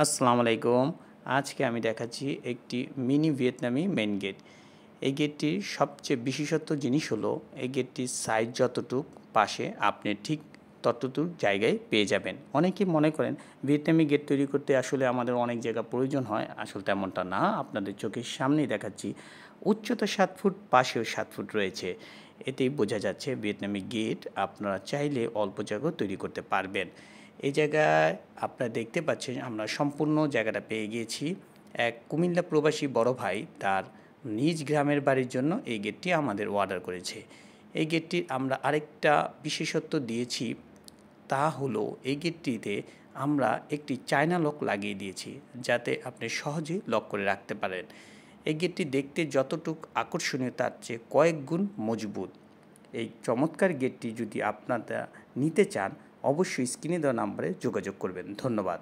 আসসালামু আলাইকুম। আজকে আমি দেখাচ্ছি একটি মিনি ভিয়েতনামি মেইন গেট। এই গেটটির সবচেয়ে বিশেষত্ব জিনিস হলো এই গেটটির সাইজ যতটুক পাশে আপনি ঠিক ততটুক জায়গায় পেয়ে যাবেন। অনেকে মনে করেন ভিয়েতনামি গেট তৈরি করতে আসলে আমাদের অনেক জায়গা প্রয়োজন হয়। আসলে তেমনটা না। আপনাদের চোখের সামনেই দেখাচ্ছি। উচ্চতা ৭ ফুট, পাশেও ৭ ফুট রয়েছে। এতেই বোঝা যাচ্ছে ভিয়েতনামি গেট আপনারা চাইলে অল্প জায়গাও তৈরি করতে পারবেন। এই জায়গায় আপনারা দেখতে পাচ্ছেন আমরা সম্পূর্ণ জায়গাটা পেয়ে গিয়েছি। এক কুমিল্লা প্রবাসী বড় ভাই তার নিজ গ্রামের বাড়ির জন্য এই গেটটি আমাদের অর্ডার করেছে। এই গেটটির আমরা আরেকটা বিশেষত্ব দিয়েছি, তা হলো এই গেটটিতে আমরা একটি চায়না লক লাগিয়ে দিয়েছি, যাতে আপনি সহজে লক করে রাখতে পারেন। এই গেটটি দেখতে যতটুক আকর্ষণীয় তার চেয়ে কয়েক গুণ মজবুত। এই চমৎকার গেটটি যদি আপনারা নিতে চান, অবশ্যই স্ক্রিনে দেওয়া নাম্বারে যোগাযোগ করবেন। ধন্যবাদ।